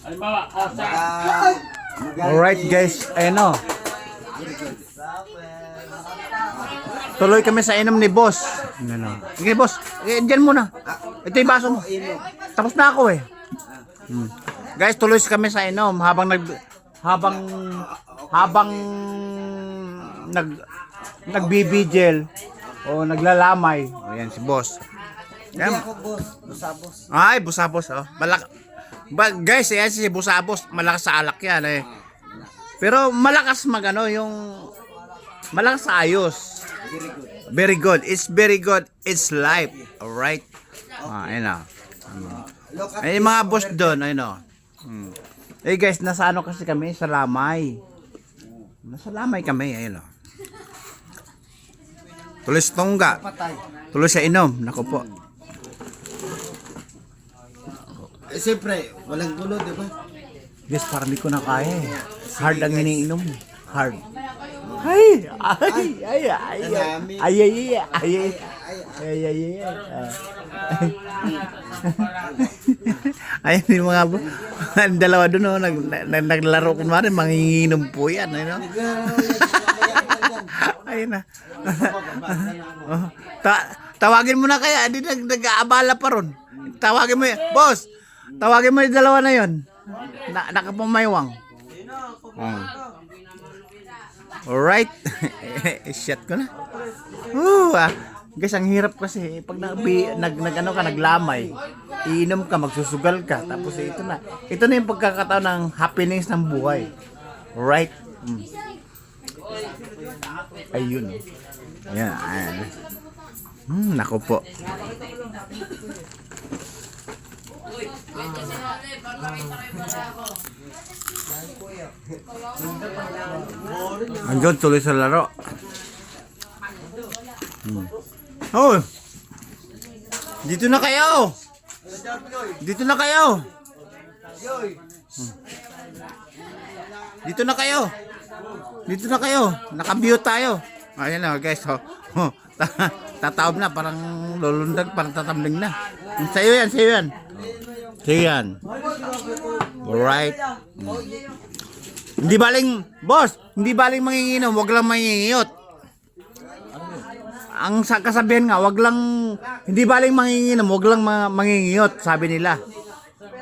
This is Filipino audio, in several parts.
Halimbawa, Alright guys, ayun o. Tuloy kami sa inom ni boss. Ano? Okay boss, dyan muna. Ito yung baso mo. Tapos na ako eh. Guys, tuloy kami sa inom habang nagbibigel o naglalamay. O yan si boss. Hindi ako boss, busabos. Ay, busabos oh. Guys, yan si busabos, malakas sa alak yan eh. Pero malakas magano yung malakas sa ayos. Very good. It's very good. It's life. Alright. Ayun na. Ay, mga boss doon, ayun o. Eh guys, nasa ano kasi kami? Sa Lamay. Nasa Lamay kami, ayun o. Tuloy sa tongga. Tuloy sa inom. Naku po. Eh, siyempre, walang gulo, di ba? Guys, parang di ko na kaya eh. Hard ang iniinom. Hard. Ay! Ay! Ay! Ay! Ay! Ay! Ay! Ayun yung mga dalawa doon oh, naglaro kunwari manginginom po yan ano? Ayun na. Tawagin mo na kaya hindi nag-aabala pa ron. Tawagin mo boss, tawagin mo yung dalawa na yon. Nakapumaywang. Alright. Shit ko na. Guys, ang hirap kasi pag ano ka, naglamay, iinom ka, magsusugal ka, tapos ito na. Ito na yung pagkakataon ng happiness ng buhay. Right? Ayun. Ayan. Ayan. Naku po. Hanggang tuloy sa laro. Oh. Dito na kayo. Dito na kayo. Dito na kayo. Dito na kayo. Naka-mute tayo. Ayan na guys. Tataob na parang lulundag, parang tatambling na. Sa'yo yan, sa'yo yan. Sa'yo yan. Alright. Hindi baling, boss, hindi baling manginginom, wag lang mangingiyot. Ang kasabihan nga, wag lang, hindi baling manginginom, wag lang mangingiyot, sabi nila.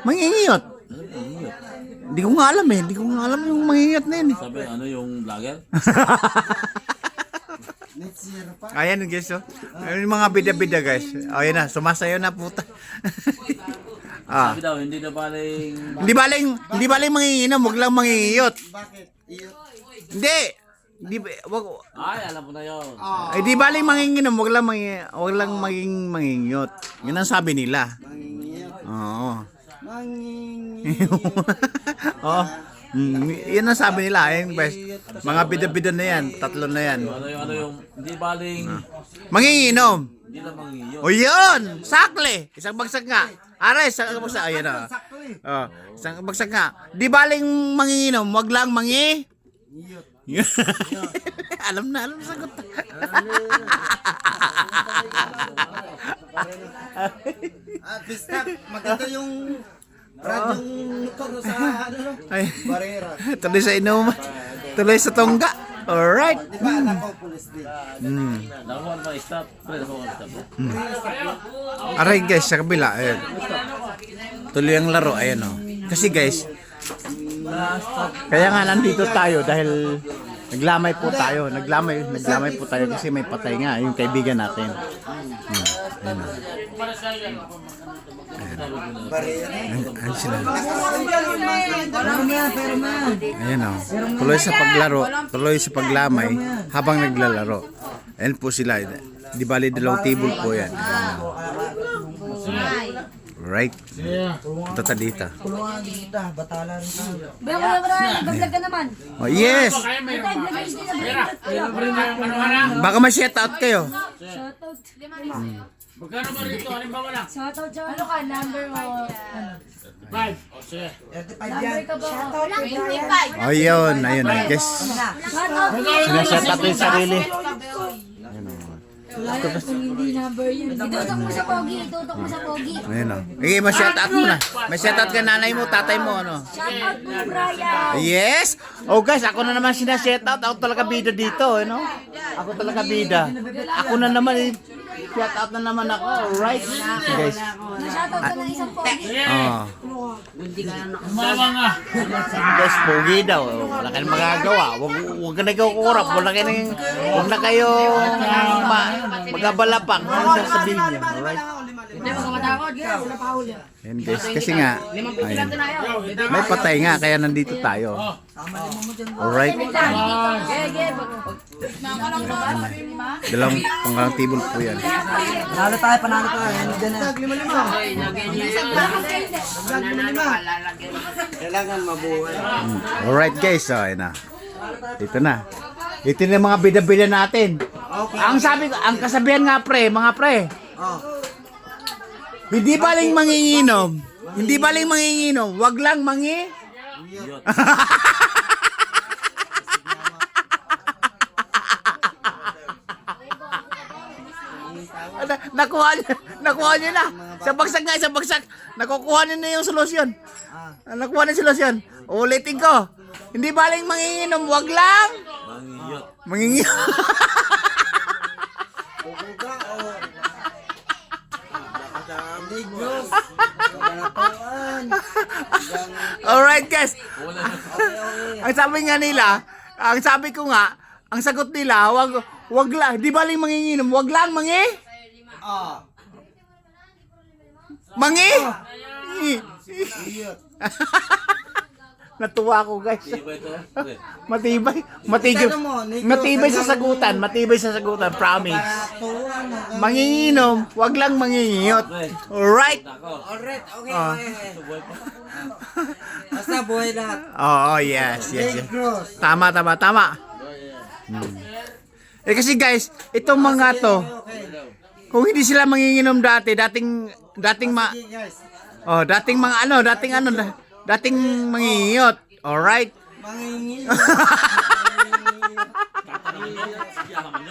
Mangingiyot. Hindi ko nga alam eh, hindi ko nga alam yung mangingiyot na yun. sabi ano yung vlogger? Ayan guys, oh. Ayan yung mga bida-bida guys. Ayan na, sumasayo na puta. Sabi daw, hindi na baling... Hindi baling manginginom, wag lang mangingiyot. Bakit? Iyot. Hindi. Wag. Ay, alam ko na yun. Ay di baling manginginom, wag lang maging mangingiyot. Yun ang sabi nila. Mangingiyot. Oo. Mangingiyot. Oo. Yan ang sabi nila, ayun guys. Mga bida-bida na yan, tatlo na yan. Ano yung, hindi baling... Manginginom. Hindi lang mangiyo. O yun! Sakle! Isang bagsak nga. Aray, isang bagsak. Ayan na. Isang bagsak nga. Di baling manginginom, wag lang alam na sagot. Basta, maganda yung radyong motor sa ano, barera. Tuloy sa inom. Tuloy sa tongga. Alright. Di ba anak ko, pulis din. Nakuha pa stop. Pre, nakuha stop. Aray guys, sa kabila. Ayan. Tuloy ang laro. Ayan o. Kasi guys, kaya nga nandito tayo dahil naglamay po tayo. Naglamay po tayo kasi may patay nga yung kaibigan natin. Ayan o. Ayan sila. Ayan o. Tuloy sa paglaro, tuloy sa paglamay habang naglalaro. Ayan po sila. Di bali dalawang table po yan. Ayan o. Right. Ito dito. Kulungan kita, batala rin tayo. Baglag ka naman. Oh, yes. Baka may shout out kayo. Shoutout. Magkano ba rito? Halimbawa lang. Shoutout dyan. Ano ka? Number mo. 5. O, sige. 35 Number ka ba? Shoutout. Oh, yun. Ayun. Guess. Shoutout. Sinashout out yung sarili. Wala yan kung hindi number yun. Itutok mo sa pogi, itutok mo sa pogi. Ayun o. Okay, ma-shoutout mo na. May shoutout ka nanay mo, tatay mo, ano. Shout out mo, Brian. Yes! Oh guys, ako na naman sina-shoutout. Ako talaga bida dito, ano? Ako talaga bida. Ako na naman, shoutout na naman ako. Alright? Guys. Na-shout out ka ng isang pogi. Oh. Umawa nga. Guys, pogi daw. Wala kayong magagawa. Huwag ka na kayo kukurap. Huwag na kayo magabalapak. Ano sasabihin niya? Alright? Hindi mo matakot. Wala pa huli. Yan guys, kasi nga, ayun. May patay nga, kaya nandito tayo. Alright? Dalawang pangkalang table po yan. Panalo tayo. Nandiyan na. Kailangan mabuhay. Alright guys, so ayun na. Dito na. Ito na yung mga bida-bida natin. Ang sabi ko, ang kasabihan nga pre, mga pre. Hindi baling manginginom. Hindi baling manginginom. Wag lang Nakuha niyo na. Sa bagsak. Nakukuha niyo na yung solusyon. Nakuha na yung solusyon. Ulitin ko. Hindi baling manginginom. Wag lang mangingiyot. Pupuga o... Negros. Kabanatuan. Alright guys. Ang sabi nga nila, ang sabi ko nga, ang sagot nila, wag lang, di baling manginginom, wag lang mangi. Natuwa ako guys. Matibay sa sagutan, promise. Manginginom, wag lang mangingiyot. Alright? Alright, okay. Basta buhay lahat. Oo, yes. Negros. Tama. Kasi guys, itong mga to, kung hindi sila manginginom dating mangingiyot. Alright? Mangingin.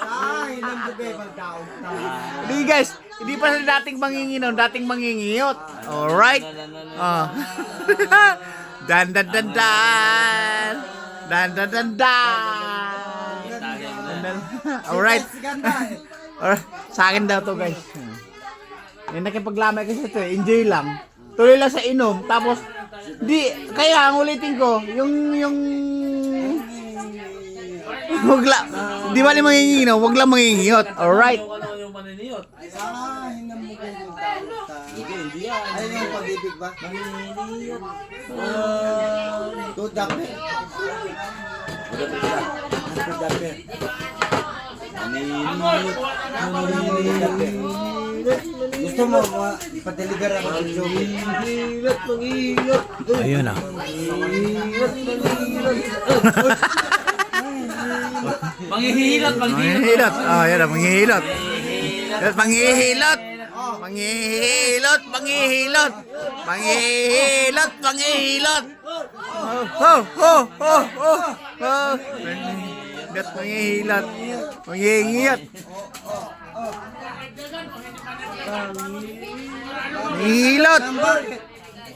Ay, nambugay magdaog ta. Hindi guys, hindi pa sila dating manginginom, dating mangingiyot. Alright? Dan. Alright. Alright. Sa akin daw to guys. Yung nakipaglamay kasi ito, enjoy lang. Tuloy lang sa inom. Tapos, kaya ang ulitin ko, wag lang, di ba lang manginginom, wag lang mangingiyot. Alright. Yung maniniyot. Hinambugay magdaog ta. Ayun yung pag-ibig ba? Manginiyot. Tudape. Tudape. Gusto mo patiligar ako ng jogi? Ayun na. Manghihilot. Manghihilot. Yan na, manghihilot. Manghihilot. Manghihilot. Manghihilot.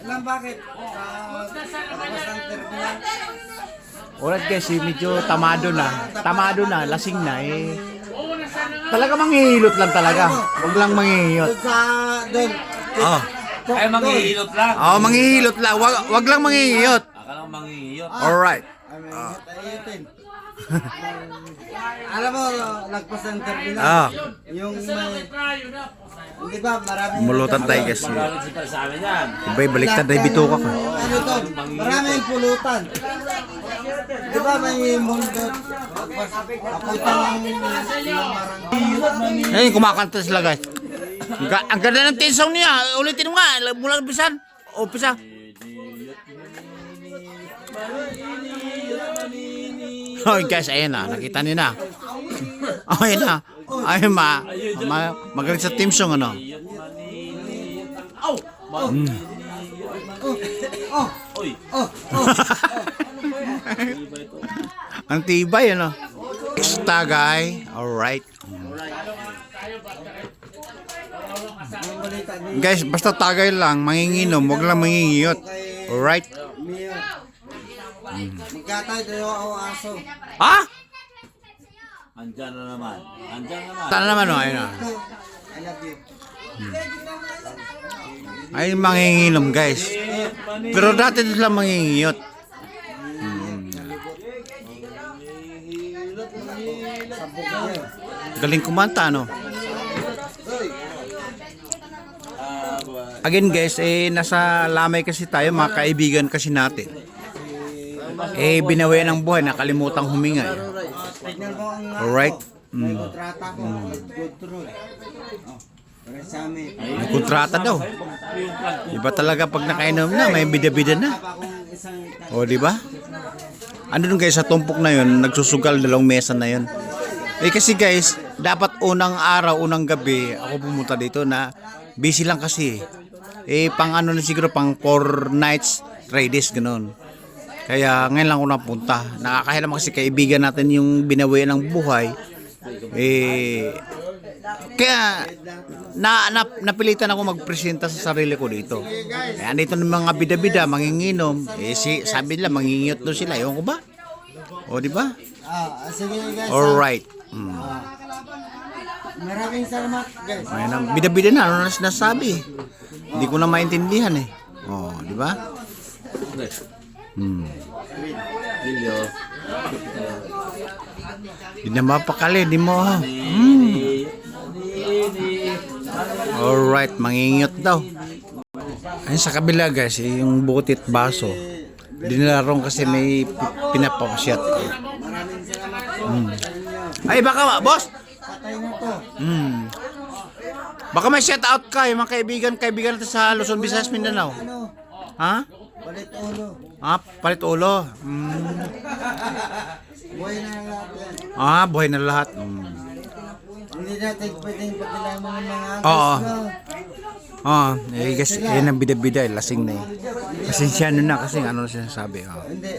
Alam bakit? Pagpas ng terminal. Alright guys, medyo tamado na, lasing na eh. Talaga manghihilot lang talaga. Wag lang manghihiyot. Doon. Ay, manghihilot lang. Manghihilot lang. Wag lang manghihiyot. Akala ko manghihiyot. Alright. Ayutin. Alam mo, lagpas ng terminal. Yung di ba, maraming... Mulutan tayo guys. Magalit si sa amin yan. Iba'y baliktad na bituka ko. Ano to? Maraming pulutan. Di ba may mundo? Apuntan ng marang... Ayun, kumakanta sila guys. Ang ganda ng tin song niya. Ulitin mo nga. Mula umpisan. Oh guys, ayun na. Nakita niyo na. Ayun na. Ayun magaling sa team song ano. Ang tibay ano. Tagay. Alright. Guys, basta tagay lang, manginginom, wag lang mangingiyot. Alright? Mio. Magkatay tayo ako aso. Ha? Andyan na naman. Andyan na naman. Tara naman, oh, ayun, oh. I love you. Ay, manginginom, guys. Pero dati sila mangingiyot. Galing kumanta, no? Again, guys, nasa lamay kasi tayo, mga kaibigan kasi natin. Binawi ng buhay, nakalimutang huminga. Tignan mo ang Alright? may kontrata ko. Good through. Para sa amin. May kontrata daw. Iba talaga pag nakainom na, may bida-bida na. Akong isang O, di ba? Ano dun guys, sa tumpok na yun, nagsusugal dalawang mesa na yun. Kasi guys, dapat unang araw, unang gabi, ako pumunta dito na busy lang kasi. Pang ano na siguro, pang 4 nights, 3 days, ganun. Kaya ngayon lang ako napunta. Nakakahiram kasi kaibigan natin yung binawian ng buhay. Kaya napilitan ako magpresenta sa sarili ko dito. Kaya andito ng mga bida-bida, manginginom. Sabi nila, mangingiyot doon sila. Ewan ko ba? O, di ba? sige guys. Alright. Maraming salamat guys. Ayan ang bida-bida na. Ano na sinasabi? Hindi ko na maintindihan eh. O, di ba? Bilyo. Di na mapakali, di mo. Alright, mangingiyot daw. Ayun sa kabila guys, yung butit baso. Dinilarong kasi may pinapapasyat. Ay baka boss. Patay na to. Baka may shout out ka, yung mga kaibigan natin sa Luzon, Visayas, Mindanao. Ano? Ha? Palit ulo. Palit ulo. Buhay na lang lahat yan. Buhay na lahat. Hindi natin pwedeng pagkailangan ng mga Oo. no? Guys, yan ang bida-bida, lasing na eh. Pasensya na kasi ano na sinasabi. Hindi.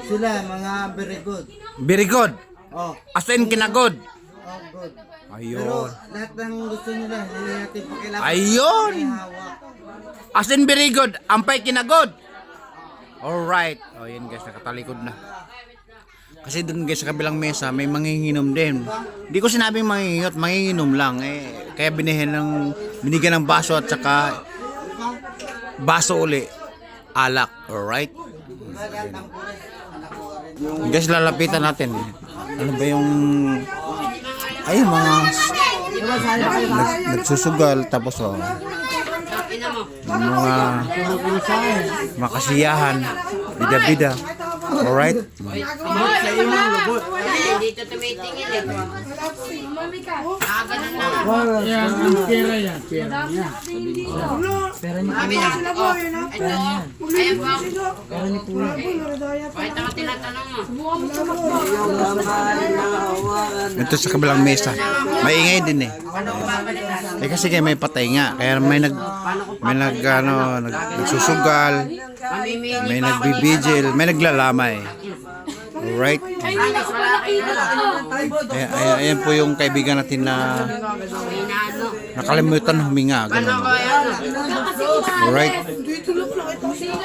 Sila, mga very good. Very good. As in kinagod. Good. Pero Ayun. lahat ng gusto nila, hindi natin pakilaman. Ayun. May hawak. As in very good. Ampay kinagod. Alright. Yan guys, nakatalikod na. Kasi doon guys sa kabilang mesa may manginginom din. Hindi ko sinabing mangingiyot, manginginom lang. Kaya binigyan ng baso at saka baso uli. Alak. Alright. Guys, lalapitan natin. Ano ba yung mga nagsusugal tapos mga kasiyahan, bida-bida. Alright? Dito tumitingin eh. Kahit ako tinatanong mo. Ito sa kabilang mesa. Maingay din eh. Kasi kaya may patay nga. Kaya may nagsusugal, may nagbibigil, may naglalamay. Alright? Ayan po yung kaibigan natin na nakalimutan huminga. Ganun. Alright?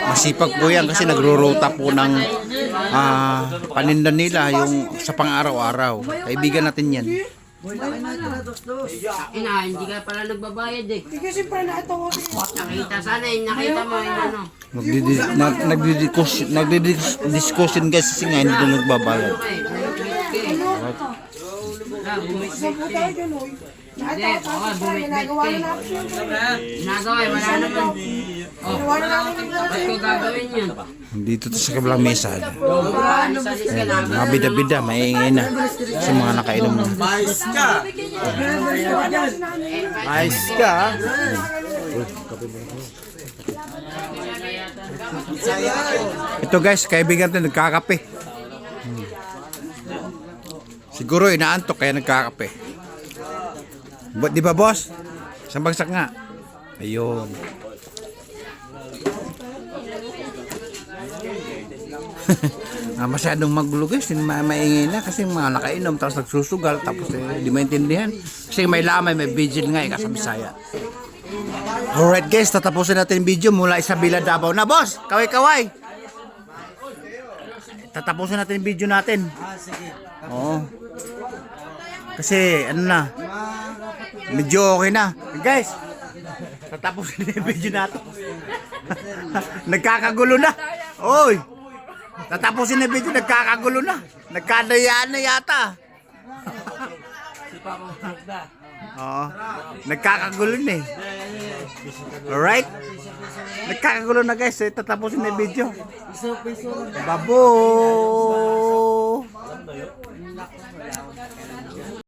Masipag po yan kasi nagro-rota po ng paninda nila yung sa pang-araw-araw. Kaibigan natin yan. Hindi ka pala nagbabayad eh. Nakita sana eh, nakita mo yun ano. Nagdi-discussion guys kasi nga hindi na nagbabayad. Hindi, bumit-bit ka eh. Ginagawa eh, wala naman. Ba't ko gagawin yun? Dito to sa kabilang mesa. Mga bida-bida, maingay na. Sa mga nakainom na. Ayos ka. Ito guys, kaibigan natin nagkakape. Siguro inaantok kaya nagkakape. Di ba boss? Isang bagsak nga. Ayun. Masyadong magulo guys, maingay na kasi mga nakainom tapos nagsusugal tapos di maintindihan kasi may lamay, may vigil nga sa Bisaya. Alright guys, tatapusin natin yung video mula Isabela, Davao na. Boss, kaway-kaway. Tatapusin natin yung video natin. Sige. Oo. Kasi ano na, medyo okay na. Guys, tatapusin na yung video natin. Nagkakagulo na. Oy, tatapusin na yung video, nagkakagulo na. Nagkadayaan na yata. Oo. Nagkakagulo na eh. Alright? Nagkakagulo na guys. Tatapusin na yung video. Babo!